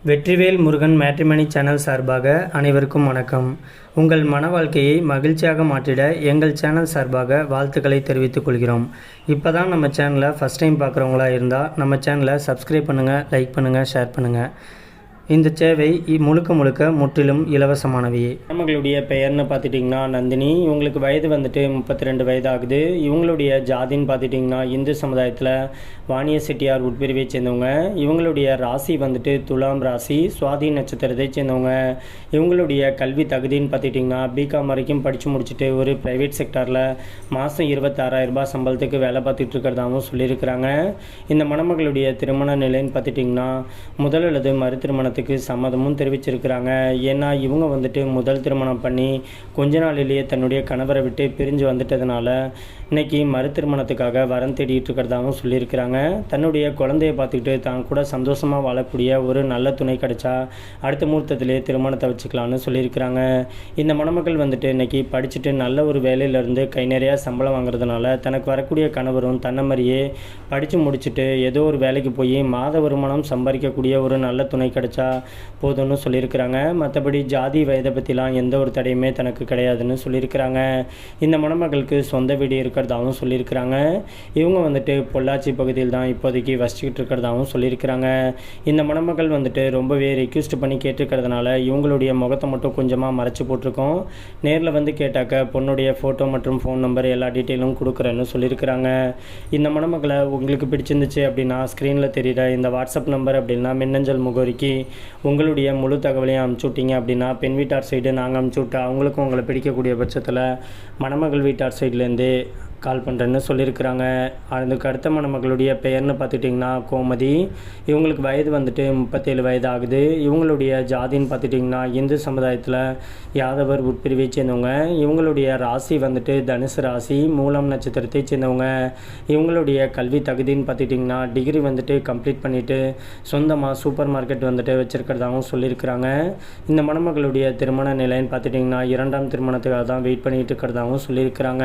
Vetrivel Murugan matrimony channel சார்பாக அனைவருக்கும் வணக்கம். உங்கள் மன வாழ்க்கையை மகிழ்ச்சியாக மாற்றிட எங்கள் சேனல் சார்பாக வாழ்த்துக்களை தெரிவித்துக் கொள்கிறோம். இப்போ தான் நம்ம சேனலை ஃபஸ்ட் டைம் பார்க்குறவங்களா இருந்தால் நம்ம சேனலை சப்ஸ்கிரைப் பண்ணுங்கள், லைக் பண்ணுங்கள், ஷேர் பண்ணுங்கள். இந்த சேவை முழுக்க முற்றிலும் இலவசமானவையே. நம்மளுடைய பெயர்னு பார்த்துட்டிங்கன்னா நந்தினி. இவங்களுக்கு வயது வந்துட்டு 32 வயது ஆகுது. இவங்களுடைய ஜாதின்னு பார்த்துட்டிங்கன்னா இந்து சமுதாயத்தில் வாணிய செட்டியார் உட்பிரிவை சேர்ந்தவங்க. இவங்களுடைய ராசி வந்துட்டு துலாம் ராசி, சுவாதி நட்சத்திரத்தை சேர்ந்தவங்க. இவங்களுடைய கல்வி தகுதின்னு பார்த்துட்டிங்கன்னா பிகாம் வரைக்கும் படித்து முடிச்சுட்டு ஒரு ப்ரைவேட் செக்டாரில் மாதம் 26,000 ரூபாய் சம்பளத்துக்கு வேலை பார்த்துட்டு இருக்கிறதாகவும் சொல்லியிருக்கிறாங்க. இந்த மணமகளுடைய திருமண நிலைன்னு பார்த்துட்டிங்கன்னா முதல் அல்லது மறு திருமணத்துக்கு சம்மதமும் தெரிவிச்சிருக்கிறாங்க. ஏன்னா இவங்க வந்துட்டு முதல் திருமணம் பண்ணி கொஞ்ச நாளிலேயே தன்னுடைய கணவரை விட்டு பிரிஞ்சு வந்துட்டதுனால இன்னைக்கு மறு திருமணத்துக்காக வரம் தேடிட்டு இருக்கிறதாகவும் சொல்லியிருக்கிறாங்க. தன்னுடைய குழந்தைய பார்த்துக்கிட்டு தான் கூட சந்தோஷமாக வாழக்கூடிய ஒரு நல்ல துணை கிடைச்சா அடுத்த முகூர்த்தத்திலே திருமணத்தை வச்சுக்கலான்னு சொல்லியிருக்கிறாங்க. இந்த மணமக்கள் வந்துட்டு இன்னைக்கு படிச்சுட்டு நல்ல ஒரு வேலையிலேருந்து கை நிறையா சம்பளம் வாங்குறதுனால தனக்கு வரக்கூடிய கணவரும் தன்னை மாதிரியே படித்து முடிச்சுட்டு ஏதோ ஒரு வேலைக்கு போய் மாத வருமானம் சம்பாதிக்கக்கூடிய ஒரு நல்ல துணை கிடைச்சா போதும்னு சொல்லியிருக்கிறாங்க. மற்றபடி ஜாதி வயதை பற்றிலாம் எந்த ஒரு தடையுமே தனக்கு கிடையாதுன்னு சொல்லியிருக்கிறாங்க. இந்த மணமகளுக்கு சொந்த வீடு இருக்கிறதாகவும் சொல்லியிருக்கிறாங்க. இவங்க வந்துட்டு பொள்ளாச்சி பகுதியில் தான் இப்போதைக்கு வசிச்சுக்கிட்டு இருக்கிறதாகவும் சொல்லியிருக்கிறாங்க. இந்த மணமகள் வந்துட்டு ரொம்பவே ரிக்வெஸ்ட் பண்ணி கேட்டிருக்கிறதுனால இவங்களுடைய முகத்தை மட்டும் கொஞ்சமாக மறைச்சி போட்டிருக்கோம். நேரில் வந்து கேட்டாக்க பொண்ணுடைய ஃபோட்டோ மற்றும் ஃபோன் நம்பர் எல்லா டீட்டெயிலும் கொடுக்குறேன்னு சொல்லியிருக்கிறாங்க. இந்த மணமகளை உங்களுக்கு பிடிச்சிருந்துச்சு அப்படின்னா ஸ்க்ரீனில் தெரிகிற இந்த வாட்ஸ்அப் நம்பர் அப்படின்னா மின்னஞ்சல் முகவரிக்கு உங்களுடைய முழு தகவலையும் அனுப்பிச்சுட்டிங்க அப்படின்னா பெண் வீட்டார் சைடு நாங்கள் அனுப்பிச்சுட்டா அவங்களுக்கும் உங்களை பிடிக்கக்கூடிய பட்சத்தில் மணமகள் வீட்டார் சைட்லேருந்து கால் பண்ணுறேன்னு சொல்லியிருக்கிறாங்க. அதுக்கு அடுத்த மணமகளுடைய பெயர்னு பார்த்துட்டிங்கன்னா கோமதி. இவங்களுக்கு வயது வந்துட்டு 37 வயது ஆகுது. இவங்களுடைய ஜாதின்னு பார்த்துட்டிங்கன்னா இந்து சமுதாயத்தில் யாதவர் உட்பிரிவை சேர்ந்தவங்க. இவங்களுடைய ராசி வந்துட்டு தனுசு ராசி, மூலம் நட்சத்திரத்தை சேர்ந்தவங்க. இவங்களுடைய கல்வி தகுதின்னு பார்த்துட்டிங்கன்னா டிகிரி வந்துட்டு கம்ப்ளீட் பண்ணிவிட்டு சொந்தமாக சூப்பர் மார்க்கெட் வந்துட்டு வச்சுருக்கிறதாகவும் சொல்லியிருக்கிறாங்க. இந்த மணமகளுடைய திருமண நிலைன்னு பார்த்துட்டிங்கன்னா 2ஆம் திருமணத்துக்காக தான் வெயிட் பண்ணிகிட்டு இருக்கிறதாகவும் சொல்லியிருக்கிறாங்க.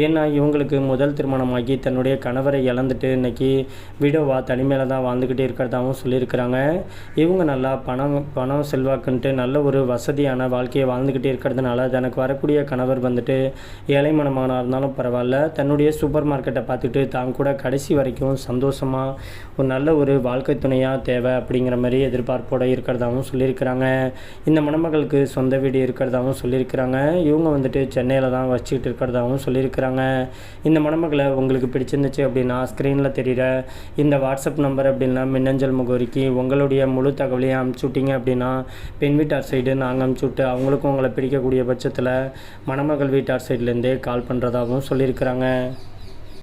ஏன்னா இவங்களுக்கு முதல் திருமணமாகி தன்னுடைய கணவரை இழந்துட்டு இன்னைக்கு விடோவா தனிமையில் தான் வாழ்ந்துக்கிட்டே இருக்கிறதாகவும் சொல்லியிருக்கிறாங்க. இவங்க நல்லா பணம் செல்வாக்குன்ட்டு நல்ல ஒரு வசதியான வாழ்க்கையை வாழ்ந்துக்கிட்டே இருக்கிறதுனால தனக்கு வரக்கூடிய கணவர் வந்துட்டு ஏழை மனமானாக இருந்தாலும் பரவாயில்ல, தன்னுடைய சூப்பர் மார்க்கெட்டை பார்த்துட்டு தான் கூட கடைசி வரைக்கும் சந்தோஷமாக ஒரு நல்ல ஒரு வாழ்க்கை துணையாக தேவை அப்படிங்கிற மாதிரி எதிர்பார்ப்போடு இருக்கிறதாகவும் சொல்லியிருக்கிறாங்க. இந்த மணமகளுக்கு சொந்த வீடு இருக்கிறதாகவும் சொல்லியிருக்கிறாங்க. இவங்க வந்துட்டு சென்னையில் தான் வச்சுக்கிட்டு இருக்கிறதாகவும் சொல்லியிருக்கிறாங்க. இந்த மணமகளை உங்களுக்கு பிடிச்சிருந்துச்சு அப்படின்னா ஸ்க்ரீனில் தெரிகிற இந்த வாட்ஸ்அப் நம்பர் அப்படின்னா மின்னஞ்சல் முகவரிக்கு உங்களுடைய முழு தகவலையும் அனுப்பிச்சுட்டிங்க அப்படின்னா பெண் வீட்டார் சைடு நாங்கள் அனுப்பிச்சுட்டு அவங்களுக்கும் உங்களை பிடிக்கக்கூடிய பட்சத்தில் மணமகள் வீட்டார் சைட்லேருந்தே கால் பண்ணுறதாகவும் சொல்லியிருக்கிறாங்க.